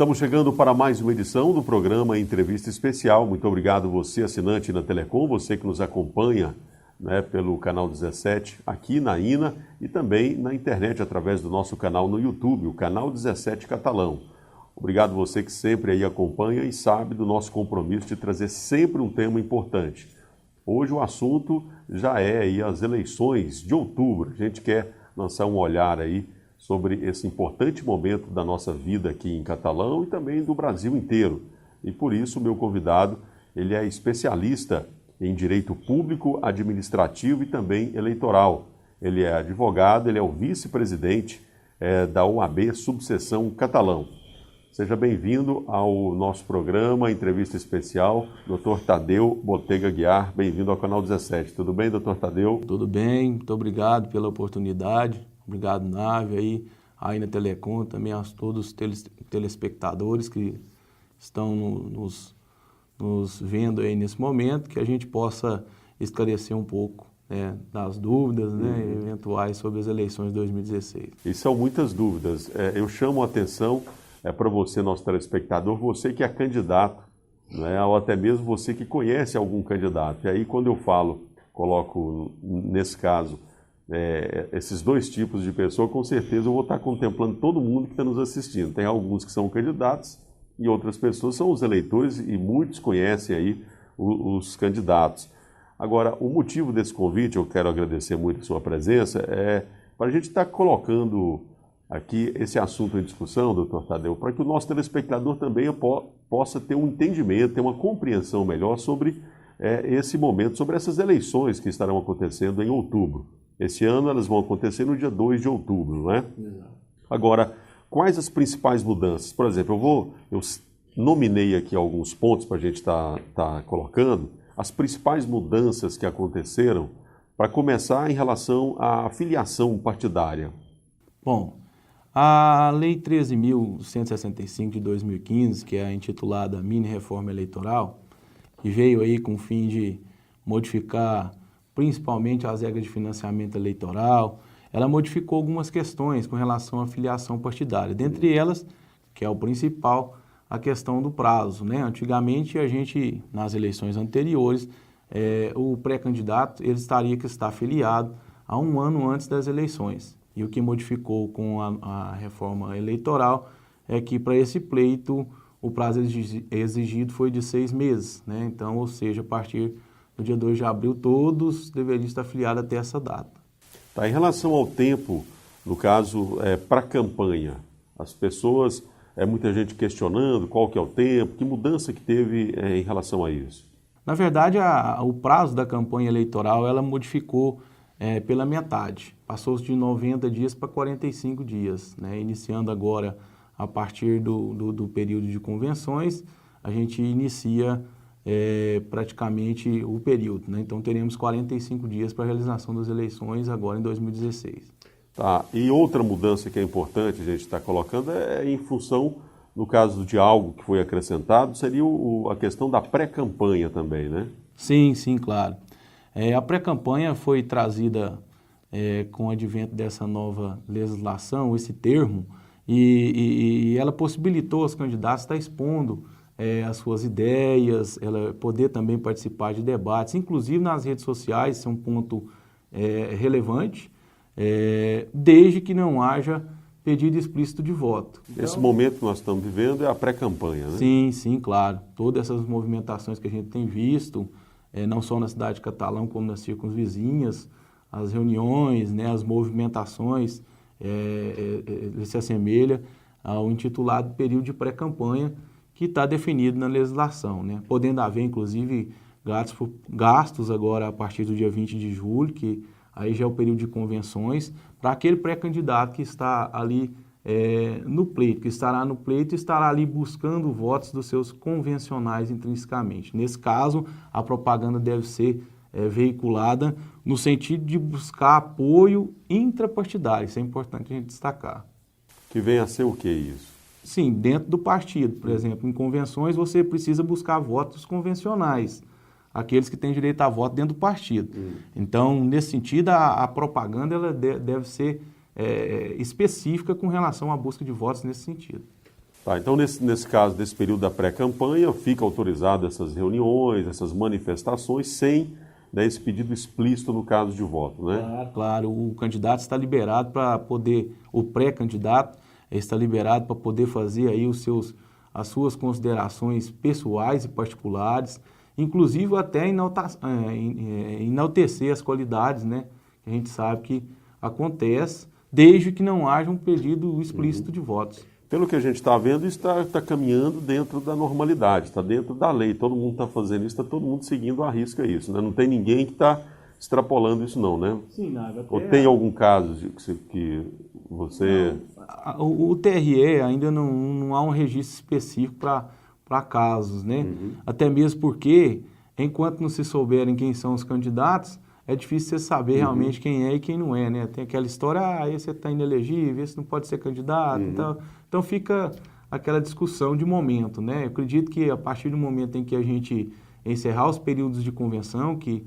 Estamos chegando para mais uma edição do programa Entrevista Especial. Muito obrigado você, assinante na Telecom, você que nos acompanha, né, pelo canal 17 aqui na INA e também na internet através do nosso canal no YouTube, o canal 17 Catalão. Obrigado você que sempre aí acompanha e sabe do nosso compromisso de trazer sempre um tema importante. Hoje o assunto já é aí as eleições de outubro. A gente quer lançar um olhar aí sobre esse importante momento da nossa vida aqui em Catalão e também do Brasil inteiro. E por isso o meu convidado, ele é especialista em direito público, administrativo e também eleitoral. Ele é advogado, ele é o vice-presidente da OAB Subseção Catalão. Seja bem-vindo ao nosso programa, entrevista especial, Dr. Tadeu Botega Guiar. Bem-vindo ao canal 17. Tudo bem, Dr. Tadeu? Tudo bem, muito obrigado pela oportunidade. Obrigado, Nave, aí na Telecom, também a todos os telespectadores que estão nos vendo aí nesse momento, que a gente possa esclarecer um pouco, né, das dúvidas, né, eventuais sobre as eleições de 2016. E são muitas dúvidas. Eu chamo a atenção para você, nosso telespectador, você que é candidato, né, ou até mesmo você que conhece algum candidato. E aí, quando eu coloco nesse caso, esses dois tipos de pessoa, com certeza eu vou estar contemplando todo mundo que está nos assistindo. Tem alguns que são candidatos e outras pessoas são os eleitores e muitos conhecem aí os candidatos. Agora, o motivo desse convite, eu quero agradecer muito a sua presença, para a gente estar colocando aqui esse assunto em discussão, doutor Tadeu, para que o nosso telespectador também possa ter um entendimento, ter uma compreensão melhor sobre esse momento, sobre essas eleições que estarão acontecendo em outubro. Esse ano elas vão acontecer no dia 2 de outubro, não é? Exato. Agora, quais as principais mudanças? Por exemplo, eu nominei aqui alguns pontos para a gente estar colocando, as principais mudanças que aconteceram, para começar em relação à filiação partidária. Bom, a Lei 13.165 de 2015, que é a intitulada Mini-Reforma Eleitoral, que veio aí com o fim de modificar principalmente as regras de financiamento eleitoral, ela modificou algumas questões com relação à filiação partidária. Dentre elas, que é o principal, a questão do prazo, né? Antigamente, nas eleições anteriores, o pré-candidato ele estaria que estar filiado a um ano antes das eleições. E o que modificou com a reforma eleitoral é que para esse pleito o prazo exigido foi de 6 meses, né? Então, ou seja, a partir no dia 2 de abril, todos deveriam estar filiados até essa data. Tá, em relação ao tempo, no caso, para a campanha, as pessoas, muita gente questionando qual que é o tempo, que mudança que teve em relação a isso? Na verdade, o prazo da campanha eleitoral, ela modificou pela metade. Passou-se de 90 dias para 45 dias, né? Iniciando agora, a partir do período de convenções, a gente inicia praticamente o período, né? Então teremos 45 dias para a realização das eleições agora em 2016. Tá, e outra mudança que é importante a gente estar colocando em função, no caso de algo que foi acrescentado, seria a questão da pré-campanha também, né? Sim, claro. A pré-campanha foi trazida com o advento dessa nova legislação, esse termo, e ela possibilitou aos candidatos estar expondo as suas ideias, ela poder também participar de debates, inclusive nas redes sociais, isso é um ponto relevante, desde que não haja pedido explícito de voto. Então, esse momento que nós estamos vivendo é a pré-campanha, né? Sim, claro. Todas essas movimentações que a gente tem visto, não só na cidade de Catalão, como nas circunvizinhas, as reuniões, né, as movimentações, se assemelha ao intitulado período de pré-campanha, que está definido na legislação, né? Podendo haver, inclusive, gastos agora a partir do dia 20 de julho, que aí já é o período de convenções, para aquele pré-candidato que está ali no pleito, que estará no pleito e estará ali buscando votos dos seus convencionais intrinsecamente. Nesse caso, a propaganda deve ser veiculada no sentido de buscar apoio intrapartidário, isso é importante a gente destacar. Que vem a ser o que isso? Sim, dentro do partido, por exemplo, em convenções você precisa buscar votos convencionais, aqueles que têm direito a voto dentro do partido. Então, nesse sentido, a propaganda ela deve ser específica com relação à busca de votos nesse sentido. Tá, então, nesse caso, desse período da pré-campanha, fica autorizado essas reuniões, essas manifestações, sem, né, esse pedido explícito no caso de voto, né? Claro, o candidato está liberado para poder, o pré-candidato está liberado para poder fazer aí as suas considerações pessoais e particulares, inclusive até enaltecer as qualidades, né? Que a gente sabe que acontece, desde que não haja um pedido explícito de votos. Pelo que a gente está vendo, isso está caminhando dentro da normalidade, está dentro da lei. Todo mundo está fazendo isso, está todo mundo seguindo à risca isso, né? Não tem ninguém que está extrapolando isso não, né? Sim, nada. Ou tem algum caso que você... O TRE ainda não há um registro específico para casos, né? Até mesmo porque, enquanto não se souberem quem são os candidatos, é difícil você saber realmente quem é e quem não é, né? Tem aquela história, esse está inelegível, esse não pode ser candidato, então fica aquela discussão de momento, né? Eu acredito que a partir do momento em que a gente encerrar os períodos de convenção, que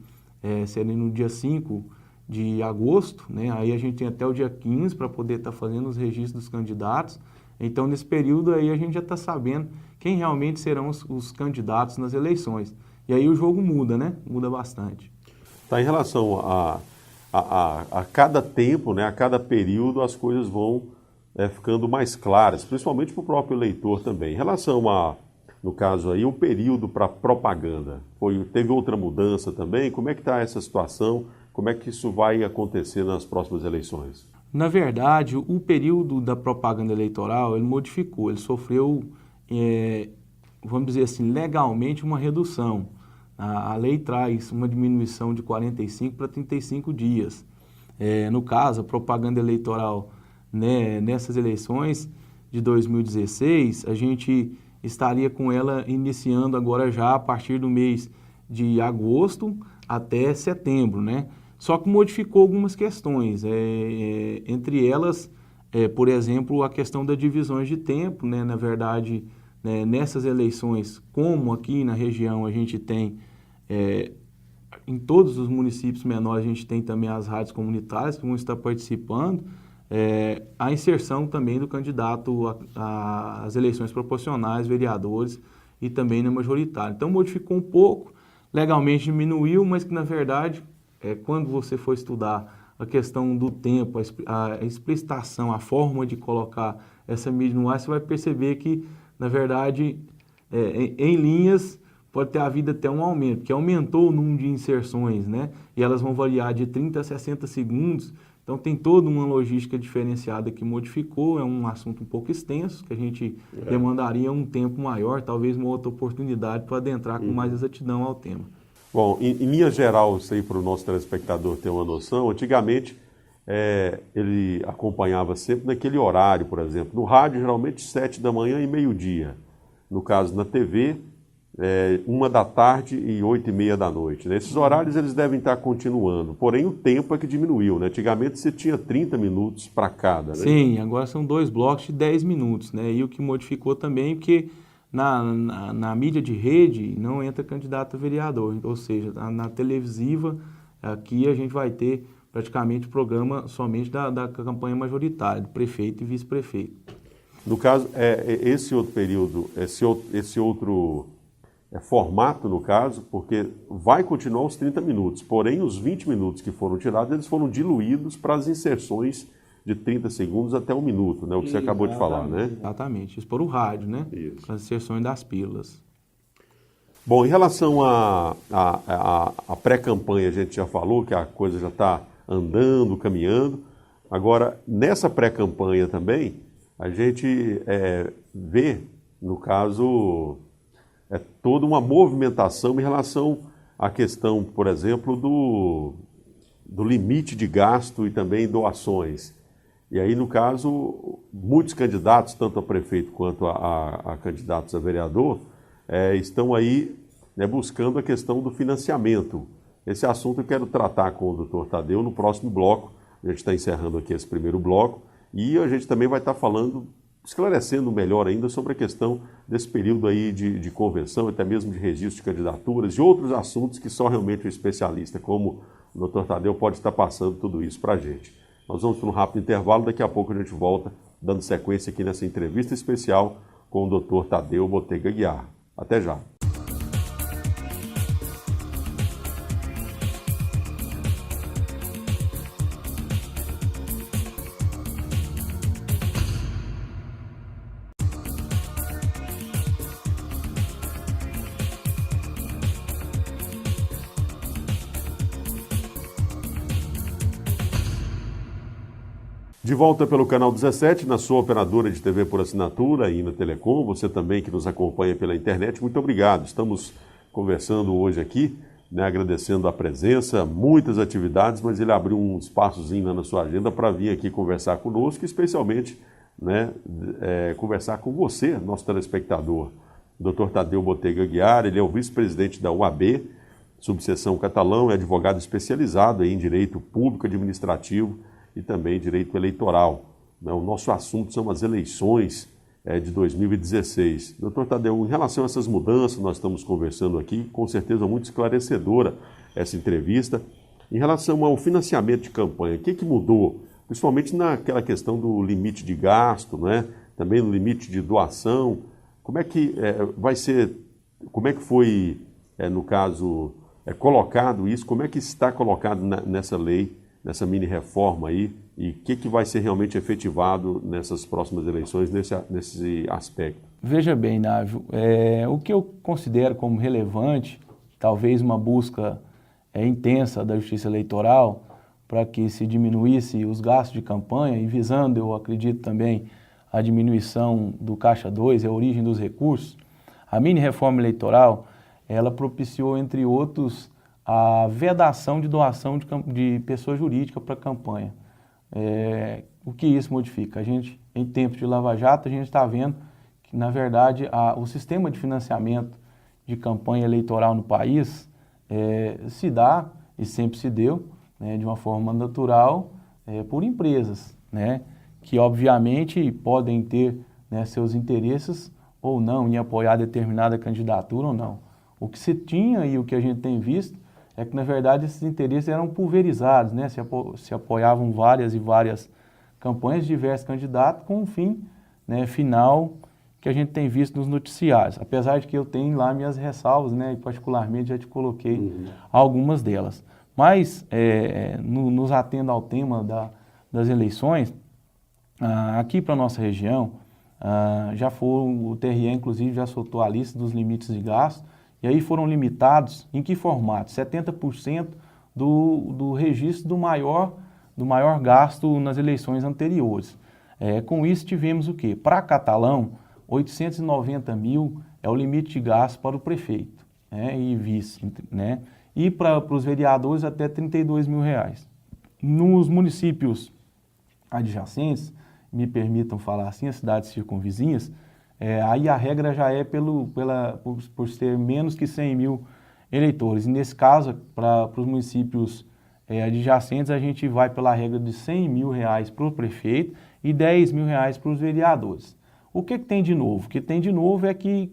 seria no dia 5 de agosto, né? Aí a gente tem até o dia 15 para poder estar fazendo os registros dos candidatos. Então, nesse período aí, a gente já está sabendo quem realmente serão os candidatos nas eleições. E aí o jogo muda, né? Muda bastante. Tá, em relação a cada tempo, né, a cada período, as coisas vão ficando mais claras, principalmente para o próprio eleitor também. Em relação no caso aí, o período para propaganda, teve outra mudança também? Como é que está essa situação? Como é que isso vai acontecer nas próximas eleições? Na verdade, o período da propaganda eleitoral, ele modificou, ele sofreu, vamos dizer assim, legalmente uma redução. A lei traz uma diminuição de 45 para 35 dias. No caso, a propaganda eleitoral, né, nessas eleições de 2016, a gente estaria com ela iniciando agora já a partir do mês de agosto até setembro, né? Só que modificou algumas questões, entre elas, por exemplo, a questão das divisões de tempo, né? Na verdade, né, nessas eleições, como aqui na região a gente tem, em todos os municípios menores a gente tem também as rádios comunitárias que vão estar participando, a inserção também do candidato às eleições proporcionais, vereadores e também na majoritária. Então modificou um pouco, legalmente diminuiu, mas que na verdade, quando você for estudar a questão do tempo, a explicitação, a forma de colocar essa mídia no ar, você vai perceber que, na verdade, em linhas, pode ter havido até um aumento, porque aumentou o número de inserções, né? E elas vão variar de 30 a 60 segundos, então tem toda uma logística diferenciada que modificou, é um assunto um pouco extenso, que a gente demandaria um tempo maior, talvez uma outra oportunidade para adentrar com mais exatidão ao tema. Bom, em linha geral, isso aí para o nosso telespectador ter uma noção, antigamente ele acompanhava sempre naquele horário, por exemplo, no rádio geralmente 7 da manhã e meio-dia, no caso na TV, 1 da tarde e 8h30 da noite. Né? Esses horários eles devem estar continuando, porém o tempo é que diminuiu. Né? Antigamente você tinha 30 minutos para cada. Né? Sim, agora são 2 blocos de 10 minutos. Né? E o que modificou também, porque na mídia de rede não entra candidato a vereador, ou seja, na televisiva, aqui a gente vai ter praticamente o programa somente da campanha majoritária, do prefeito e vice-prefeito. No caso, esse outro período, esse outro formato, no caso, porque vai continuar os 30 minutos, porém os 20 minutos que foram tirados, eles foram diluídos para as inserções de 30 segundos até 1 minuto, né? O que você acabou de falar, né? Exatamente, isso por o rádio, né? Isso. As inserções das pílulas. Bom, em relação à pré-campanha, a gente já falou que a coisa já está andando, caminhando. Agora, nessa pré-campanha também, a gente vê, no caso, toda uma movimentação em relação à questão, por exemplo, do limite de gasto e também doações. E aí, no caso, muitos candidatos, tanto a prefeito quanto a candidatos a vereador, estão aí, né, buscando a questão do financiamento. Esse assunto eu quero tratar com o Dr. Tadeu no próximo bloco. A gente está encerrando aqui esse primeiro bloco e a gente também vai estar falando, esclarecendo melhor ainda sobre a questão desse período aí de convenção, até mesmo de registro de candidaturas e outros assuntos que só realmente o especialista, como o Dr. Tadeu, pode estar passando tudo isso para a gente. Nós vamos para um rápido intervalo, daqui a pouco a gente volta dando sequência aqui nessa entrevista especial com o Dr. Tadeu Botega Aguiar. Até já. De volta pelo canal 17, na sua operadora de TV por assinatura, Ina Telecom, você também que nos acompanha pela internet, muito obrigado. Estamos conversando hoje aqui, né, agradecendo a presença, muitas atividades, mas ele abriu um espaçozinho na sua agenda para vir aqui conversar conosco, especialmente, né, conversar com você, nosso telespectador. O Dr. Tadeu Botega Aguiar, ele é o vice-presidente da UAB, subseção Catalão, é advogado especializado em direito público administrativo e também direito eleitoral. O nosso assunto são as eleições de 2016. Doutor Tadeu, em relação a essas mudanças, nós estamos conversando aqui, com certeza muito esclarecedora essa entrevista. Em relação ao financiamento de campanha, o que mudou? Principalmente naquela questão do limite de gasto, né? Também no limite de doação. Como é que vai ser, como é que foi, no caso, colocado isso? Como é que está colocado nessa lei, nessa mini-reforma aí, e o que vai ser realmente efetivado nessas próximas eleições nesse aspecto? Veja bem, Návio, o que eu considero como relevante, talvez uma busca intensa da Justiça Eleitoral para que se diminuísse os gastos de campanha e visando, eu acredito também, a diminuição do Caixa 2, a origem dos recursos, a mini-reforma eleitoral, ela propiciou, entre outros, a vedação de doação de pessoa jurídica para a campanha. O que isso modifica? A gente, em tempos de Lava Jato, a gente está vendo que, na verdade, o sistema de financiamento de campanha eleitoral no país se dá, e sempre se deu, né, de uma forma natural, por empresas, né, que obviamente podem ter, né, seus interesses ou não em apoiar determinada candidatura ou não. O que se tinha e o que a gente tem visto é que, na verdade, esses interesses eram pulverizados, né? Se apoiavam várias e várias campanhas de diversos candidatos com um fim, né, final que a gente tem visto nos noticiários. Apesar de que eu tenho lá minhas ressalvas, né, e particularmente já te coloquei algumas delas. Mas, nos atendo ao tema das eleições, aqui para a nossa região, o TRE, inclusive, já soltou a lista dos limites de gasto. E aí foram limitados, em que formato? 70% do registro do maior gasto nas eleições anteriores. Com isso tivemos o quê? Para Catalão, 890 mil é o limite de gasto para o prefeito, né, e vice, né? E para os vereadores até 32 mil reais. Nos municípios adjacentes, me permitam falar assim, as cidades circunvizinhas, aí a regra já é por ser menos que 100 mil eleitores. E nesse caso, para os municípios adjacentes, a gente vai pela regra de 100 mil reais para o prefeito e 10 mil reais para os vereadores. O que tem de novo? O que tem de novo é que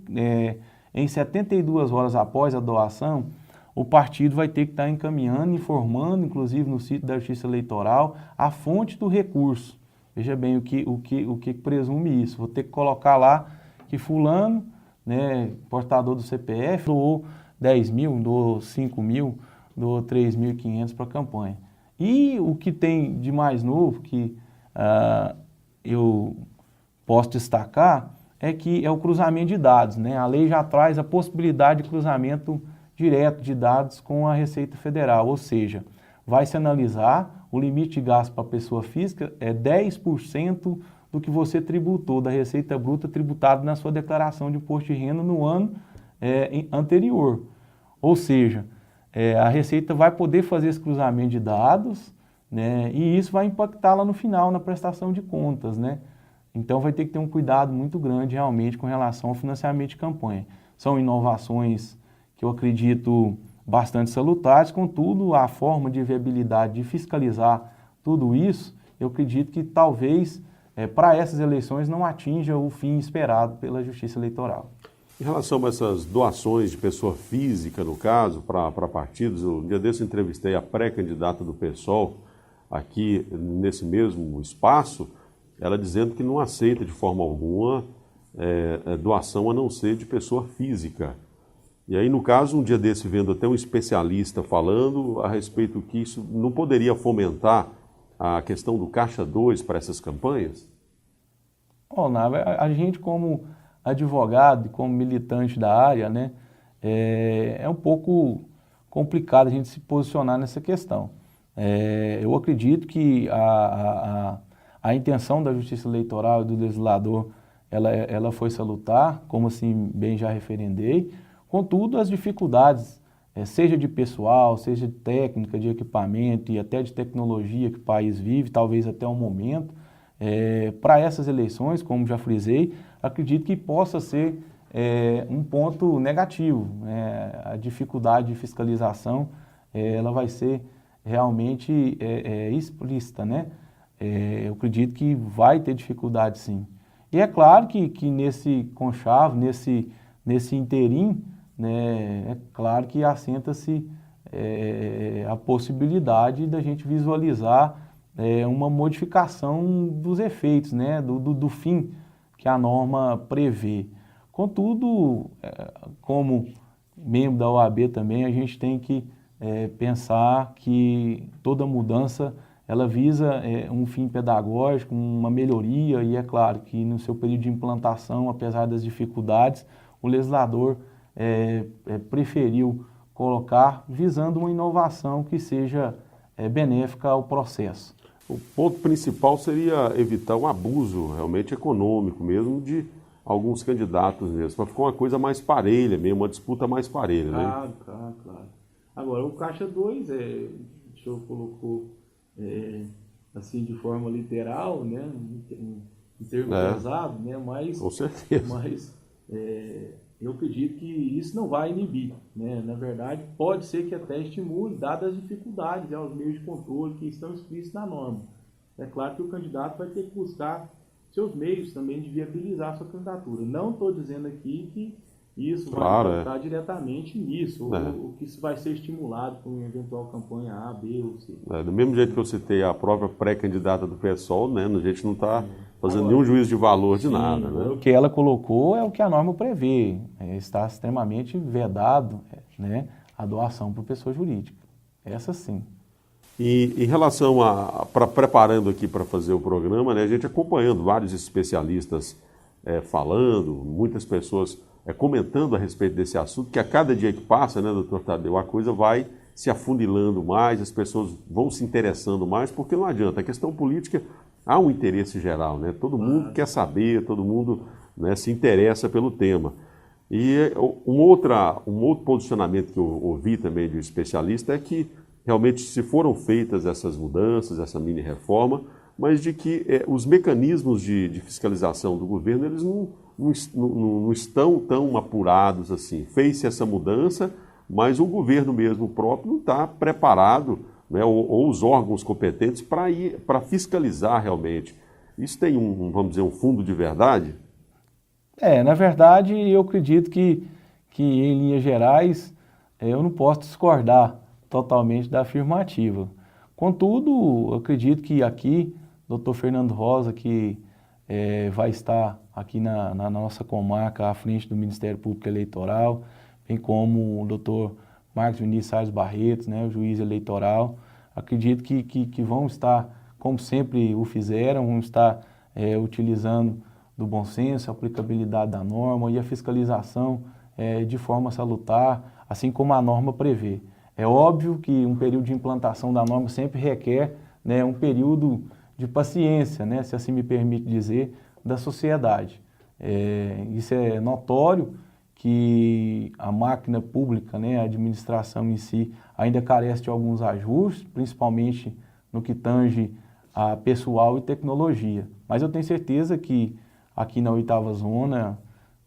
em 72 horas após a doação, o partido vai ter que estar encaminhando, informando, inclusive no sítio da Justiça Eleitoral, a fonte do recurso. Veja bem o que presume isso. Vou ter que colocar lá que fulano, né, portador do CPF, doou 10 mil, doou 5 mil, doou 3.500 para a campanha. E o que tem de mais novo, que eu posso destacar, é que é o cruzamento de dados, né? A lei já traz a possibilidade de cruzamento direto de dados com a Receita Federal, ou seja, vai se analisar o limite de gasto para a pessoa física é 10% do que você tributou, da receita bruta tributada na sua declaração de imposto de renda no ano anterior. Ou seja, a Receita vai poder fazer esse cruzamento de dados, né, e isso vai impactar lá no final, na prestação de contas, né? Então vai ter que ter um cuidado muito grande realmente com relação ao financiamento de campanha. São inovações que eu acredito bastante salutares, contudo, a forma de viabilidade de fiscalizar tudo isso, eu acredito que talvez para essas eleições não atinja o fim esperado pela Justiça Eleitoral. Em relação a essas doações de pessoa física, no caso, para partidos, um dia desse eu entrevistei a pré-candidata do PSOL aqui nesse mesmo espaço, ela dizendo que não aceita de forma alguma doação a não ser de pessoa física. E aí, no caso, um dia desse, vendo até um especialista falando a respeito que isso não poderia fomentar a questão do Caixa 2 para essas campanhas? A gente como advogado, como militante da área, né, é um pouco complicado a gente se posicionar nessa questão. Eu acredito que a intenção da Justiça Eleitoral e do legislador, ela foi salutar, como assim bem já referendei. Contudo, as dificuldades, seja de pessoal, seja de técnica, de equipamento e até de tecnologia que o país vive, talvez até o momento, para essas eleições, como já frisei, acredito que possa ser um ponto negativo. A dificuldade de fiscalização, ela vai ser realmente explícita, né? Eu acredito que vai ter dificuldade, sim. E é claro que nesse conchavo, nesse interim, né, é claro que assenta-se a possibilidade da gente visualizar uma modificação dos efeitos, né, do fim que a norma prevê. Contudo, como membro da OAB também, a gente tem que pensar que toda mudança ela visa um fim pedagógico, uma melhoria, e é claro que no seu período de implantação, apesar das dificuldades, o legislador preferiu colocar visando uma inovação que seja benéfica ao processo. O ponto principal seria evitar um abuso realmente econômico mesmo de alguns candidatos mesmo, para ficar uma coisa mais parelha mesmo, uma disputa mais parelha, né? Claro. Agora, o Caixa 2, o senhor colocou assim de forma literal, né, em termo pesado, né, mas, com certeza. Mas eu acredito que isso não vai inibir, né? Na verdade, pode ser que até estimule, dadas as dificuldades, os meios de controle que estão explícitos na norma. É claro que o candidato vai ter que buscar seus meios também de viabilizar a sua candidatura. Não estou dizendo aqui que isso vai impactar diretamente nisso, ou que isso vai ser estimulado por uma eventual campanha A, B ou C. Do mesmo jeito que eu citei a própria pré-candidata do PSOL, né, a gente não está fazendo nenhum juízo de valor de nada. Né? O que ela colocou é o que a norma prevê, está extremamente vedado, né, a doação por pessoa jurídica. Essa sim. E em relação preparando aqui para fazer o programa, né, a gente acompanhando vários especialistas falando, muitas pessoas comentando a respeito desse assunto, que a cada dia que passa, né, doutor Tadeu, a coisa vai se afunilando mais, as pessoas vão se interessando mais, porque não adianta, a questão política há um interesse geral, né? Todo mundo quer saber, todo mundo, né, se interessa pelo tema. E um outro posicionamento que eu ouvi também de um especialista é que realmente se foram feitas essas mudanças, essa mini-reforma, mas de que os mecanismos de fiscalização do governo, eles não estão tão apurados assim. Fez-se essa mudança, mas o governo mesmo próprio não está preparado, né, ou os órgãos competentes para fiscalizar realmente. Isso tem vamos dizer, um fundo de verdade? Na verdade, eu acredito que em linhas gerais, eu não posso discordar totalmente da afirmativa. Contudo, eu acredito que aqui, doutor Fernando Rosa, que vai estar aqui na nossa comarca à frente do Ministério Público Eleitoral, bem como o doutor Marcos Vinícius Salles Barretos, né, o juiz eleitoral, acredito que vão estar, como sempre o fizeram, vão estar utilizando do bom senso, a aplicabilidade da norma e a fiscalização de forma salutar, assim como a norma prevê. É óbvio que um período de implantação da norma sempre requer, né, um período de paciência, né, se assim me permite dizer, da sociedade. Isso é notório que a máquina pública, né, a administração em si, ainda carece de alguns ajustes, principalmente no que tange a pessoal e tecnologia. Mas eu tenho certeza que aqui na 8ª Zona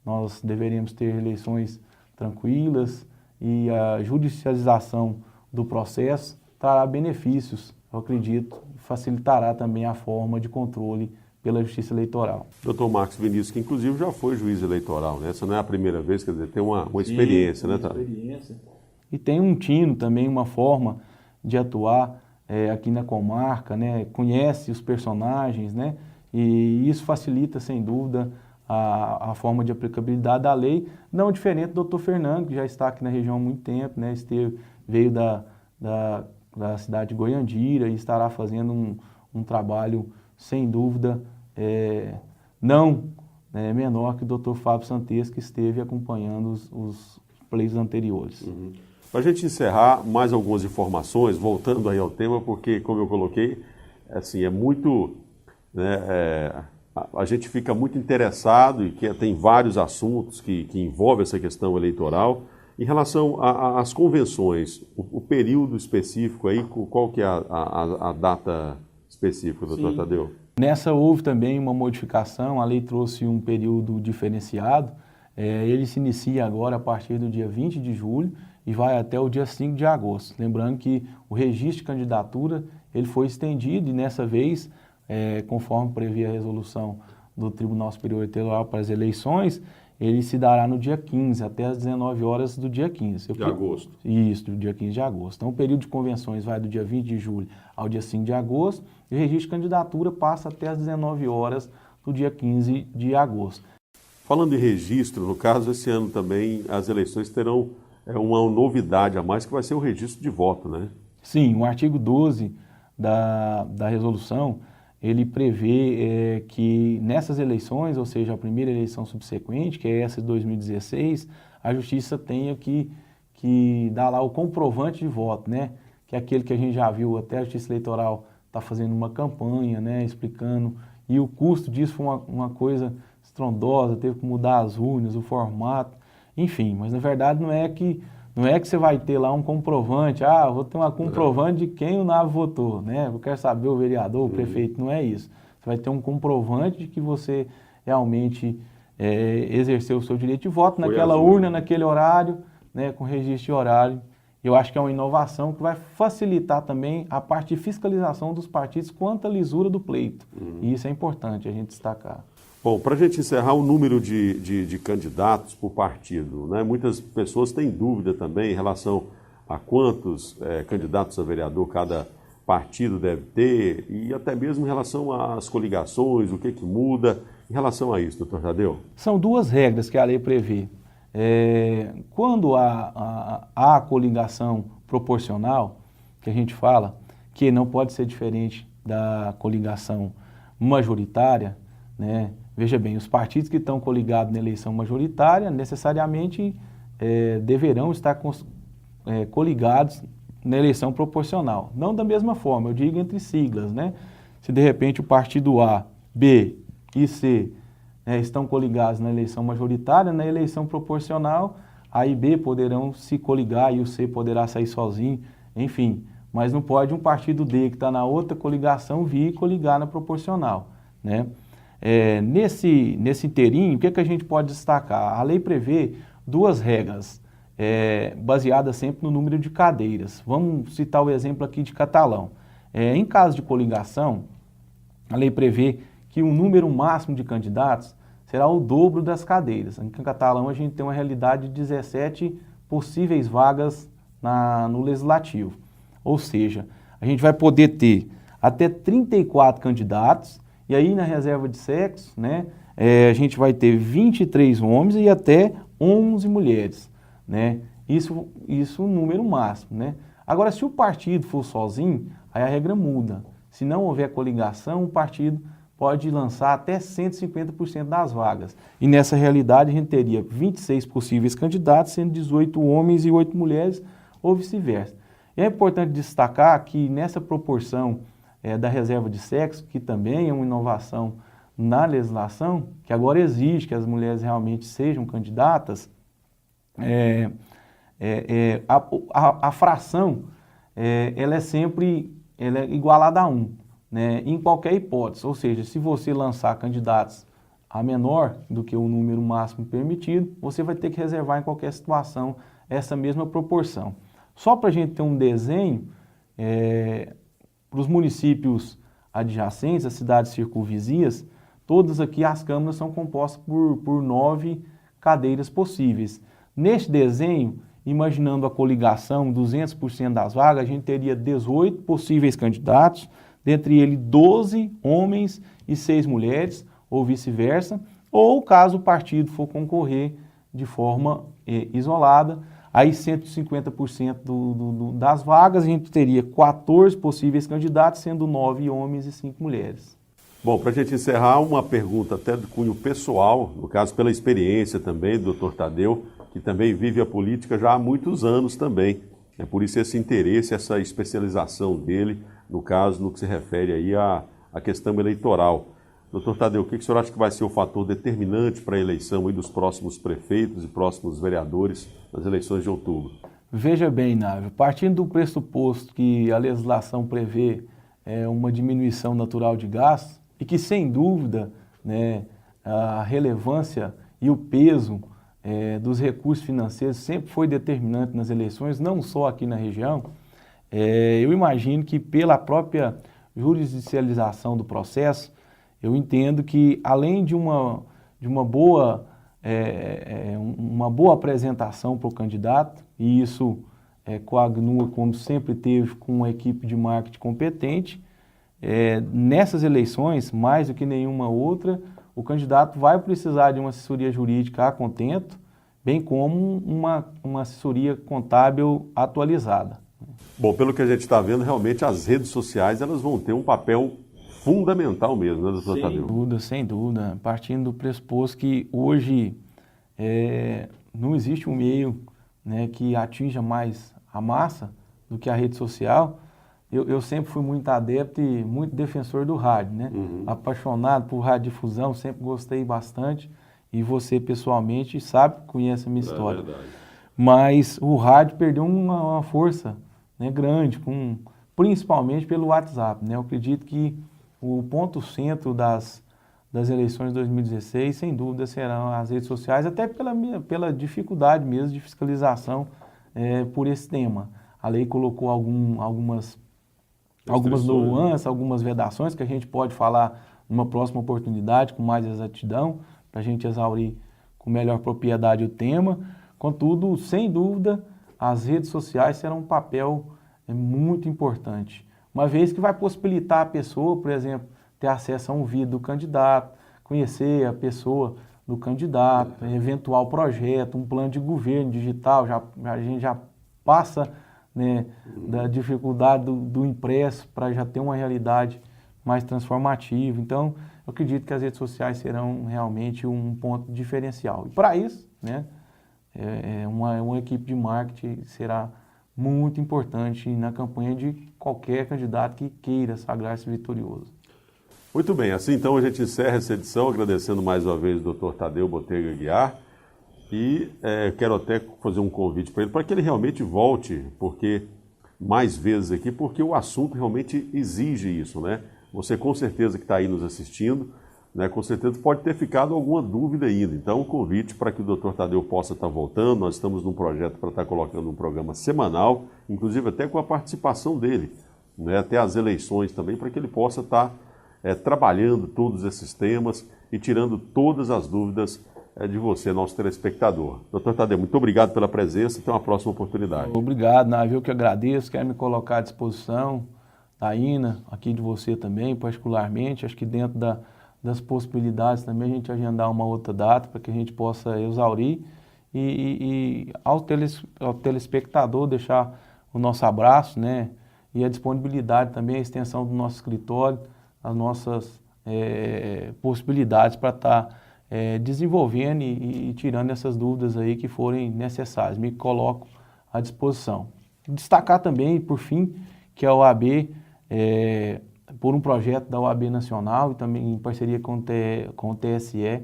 nós deveremos ter eleições tranquilas e a judicialização do processo trará benefícios, eu acredito, facilitará também a forma de controle pela Justiça Eleitoral. Doutor Marcos Vinícius, que inclusive já foi juiz eleitoral, né? Essa não é a primeira vez, quer dizer, tem uma experiência, né, Tadeu? Experiência. E tem um tino também, uma forma de atuar aqui na comarca, né? Conhece os personagens, né? E isso facilita, sem dúvida, a forma de aplicabilidade da lei, não diferente do doutor Fernando, que já está aqui na região há muito tempo, né, veio da cidade de Goiandira e estará fazendo um trabalho, sem dúvida, não menor que o doutor Fábio Santes, que esteve acompanhando os pleitos anteriores. Uhum. Para a gente encerrar, mais algumas informações, voltando aí ao tema, porque, como eu coloquei, assim, é muito... Né, a gente fica muito interessado e tem vários assuntos que envolvem essa questão eleitoral. Em relação às convenções, o período específico aí, qual que é a data específica, doutor Sim. Tadeu? Nessa houve também uma modificação, a lei trouxe um período diferenciado, ele se inicia agora a partir do dia 20 de julho e vai até o dia 5 de agosto. Lembrando que o registro de candidatura ele foi estendido e nessa vez, conforme previa a resolução do Tribunal Superior Eleitoral para as eleições, ele se dará no dia 15, até às 19 horas do dia 15. De agosto. Isso, do dia 15 de agosto. Então, o período de convenções vai do dia 20 de julho ao dia 5 de agosto e o registro de candidatura passa até às 19 horas do dia 15 de agosto. Falando em registro, no caso, esse ano também as eleições terão uma novidade a mais, que vai ser o registro de voto, né? Sim, o artigo 12 da resolução, ele prevê que nessas eleições, ou seja, a primeira eleição subsequente, que é essa de 2016, a Justiça tenha que dar lá o comprovante de voto, né? Que é aquele que a gente já viu, até a Justiça Eleitoral está fazendo uma campanha, né? Explicando, e o custo disso foi uma coisa estrondosa, teve que mudar as urnas, o formato, enfim, mas na verdade não é que você vai ter lá um comprovante, vou ter uma comprovante de quem o Nave votou, né? Eu quero saber o vereador, o prefeito, não é isso. Você vai ter um comprovante de que você realmente exerceu o seu direito de voto naquela urna, naquele horário, né? Com registro de horário. Eu acho que é uma inovação que vai facilitar também a parte de fiscalização dos partidos quanto à lisura do pleito. E isso é importante a gente destacar. Bom, para a gente encerrar, o número de candidatos por partido, né? Muitas pessoas têm dúvida também em relação a quantos candidatos a vereador cada partido deve ter e até mesmo em relação às coligações, o que muda em relação a isso, doutor Tadeu? São duas regras que a lei prevê. Quando há coligação proporcional, que a gente fala, que não pode ser diferente da coligação majoritária, né? Veja bem, os partidos que estão coligados na eleição majoritária necessariamente deverão estar coligados na eleição proporcional. Não da mesma forma, eu digo entre siglas, né? Se de repente o partido A, B e C estão coligados na eleição majoritária, na eleição proporcional, A e B poderão se coligar e o C poderá sair sozinho, enfim. Mas não pode um partido D que está na outra coligação vir coligar na proporcional, né? Nesse inteirinho, o que a gente pode destacar? A lei prevê duas regras, baseadas sempre no número de cadeiras. Vamos citar o exemplo aqui de Catalão. Em caso de coligação, a lei prevê que o número máximo de candidatos será o dobro das cadeiras. Em Catalão, a gente tem uma realidade de 17 possíveis vagas no Legislativo. Ou seja, a gente vai poder ter até 34 candidatos. E aí, na reserva de sexo, né, a gente vai ter 23 homens e até 11 mulheres, né? Isso o número máximo, né? Agora, se o partido for sozinho, aí a regra muda. Se não houver coligação, o partido pode lançar até 150% das vagas. E nessa realidade, a gente teria 26 possíveis candidatos, sendo 18 homens e 8 mulheres, ou vice-versa. E é importante destacar que nessa proporção da reserva de sexo, que também é uma inovação na legislação, que agora exige que as mulheres realmente sejam candidatas, a fração ela é sempre igualada a 1, né, em qualquer hipótese. Ou seja, se você lançar candidatos a menor do que o número máximo permitido, você vai ter que reservar em qualquer situação essa mesma proporção. Só para a gente ter um desenho, para os municípios adjacentes, as cidades circunvizinhas, todas aqui as câmaras são compostas por 9 cadeiras possíveis. Neste desenho, imaginando a coligação, 200% das vagas, a gente teria 18 possíveis candidatos, dentre eles 12 homens e 6 mulheres, ou vice-versa, ou caso o partido for concorrer de forma isolada, aí 150% das vagas, a gente teria 14 possíveis candidatos, sendo 9 homens e 5 mulheres. Bom, para a gente encerrar, uma pergunta até do cunho pessoal, no caso pela experiência também do Dr. Tadeu, que também vive a política já há muitos anos também. É por isso esse interesse, essa especialização dele, no caso, no que se refere aí à questão eleitoral. Doutor Tadeu, o que o senhor acha que vai ser o fator determinante para a eleição aí dos próximos prefeitos e próximos vereadores nas eleições de outubro? Veja bem, Návio, partindo do pressuposto que a legislação prevê uma diminuição natural de gastos e que, sem dúvida, né, a relevância e o peso dos recursos financeiros sempre foi determinante nas eleições, não só aqui na região, eu imagino que pela própria judicialização do processo, eu entendo que, além de uma boa apresentação para o candidato, e isso coagnua, como sempre teve, com uma equipe de marketing competente, nessas eleições, mais do que nenhuma outra, o candidato vai precisar de uma assessoria jurídica a contento, bem como uma assessoria contábil atualizada. Bom, pelo que a gente está vendo, realmente as redes sociais elas vão ter um papel fundamental mesmo, né, doutor Tadeu? Sem dúvida. Partindo do pressuposto que hoje não existe um meio, né, que atinja mais a massa do que a rede social. Eu sempre fui muito adepto e muito defensor do rádio, né? Apaixonado por radiodifusão, sempre gostei bastante. E você, pessoalmente, conhece a minha história. É verdade. Mas o rádio perdeu uma força, né, grande, principalmente pelo WhatsApp, né? Eu acredito que o ponto centro das eleições de 2016, sem dúvida, serão as redes sociais, até pela dificuldade mesmo de fiscalização por esse tema. A lei colocou algumas nuances, algumas vedações que a gente pode falar numa próxima oportunidade com mais exatidão, para a gente exaurir com melhor propriedade o tema. Contudo, sem dúvida, as redes sociais serão um papel muito importante, uma vez que vai possibilitar a pessoa, por exemplo, ter acesso a um vídeo do candidato, conhecer a pessoa do candidato, eventual projeto, um plano de governo digital, a gente já passa, né, da dificuldade do impresso para já ter uma realidade mais transformativa. Então, eu acredito que as redes sociais serão realmente um ponto diferencial. E para isso, né, uma equipe de marketing será muito importante na campanha de qualquer candidato que queira sagrar-se vitorioso. Muito bem, assim então a gente encerra essa edição, agradecendo mais uma vez o Dr. Tadeu Botega Aguiar, e quero até fazer um convite para ele, para que ele realmente volte, mais vezes aqui, porque o assunto realmente exige isso, né? Você com certeza que está aí nos assistindo, né, com certeza pode ter ficado alguma dúvida ainda. Então, um convite para que o Dr. Tadeu possa estar voltando. Nós estamos num projeto para estar colocando um programa semanal, inclusive até com a participação dele, né, até as eleições também, para que ele possa estar trabalhando todos esses temas e tirando todas as dúvidas de você, nosso telespectador. Dr. Tadeu, muito obrigado pela presença e até uma próxima oportunidade. Obrigado, Návio, eu que agradeço, quero me colocar à disposição da INA, aqui de você também, particularmente. Acho que dentro das possibilidades também a gente agendar uma outra data para que a gente possa exaurir e ao telespectador deixar o nosso abraço, né, e a disponibilidade também, a extensão do nosso escritório, as nossas possibilidades para estar desenvolvendo e tirando essas dúvidas aí que forem necessárias. Me coloco à disposição. Destacar também, por fim, que a OAB, por um projeto da OAB Nacional e também em parceria com o TSE,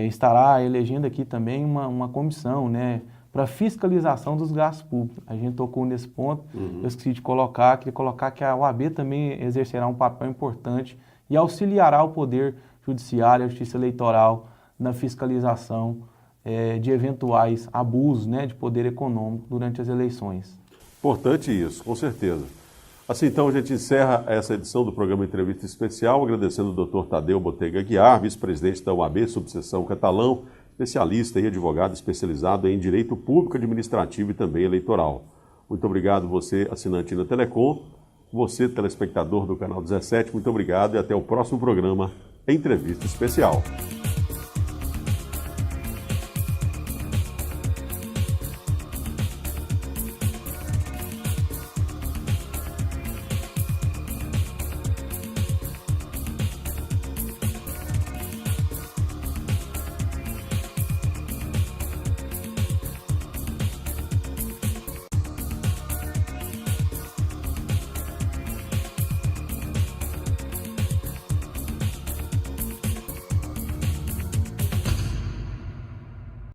estará elegendo aqui também uma comissão, né, para fiscalização dos gastos públicos. A gente tocou nesse ponto, eu esqueci de colocar, queria colocar que a OAB também exercerá um papel importante e auxiliará o Poder Judiciário e a Justiça Eleitoral na fiscalização de eventuais abusos, né, de poder econômico durante as eleições. Importante isso, com certeza. Assim, então, a gente encerra essa edição do programa Entrevista Especial, agradecendo o Dr. Tadeu Botega Aguiar, vice-presidente da UAB, subseção Catalão, especialista e advogado especializado em Direito Público, Administrativo e também Eleitoral. Muito obrigado você, assinante da Telecom, você, telespectador do Canal 17, muito obrigado e até o próximo programa Entrevista Especial.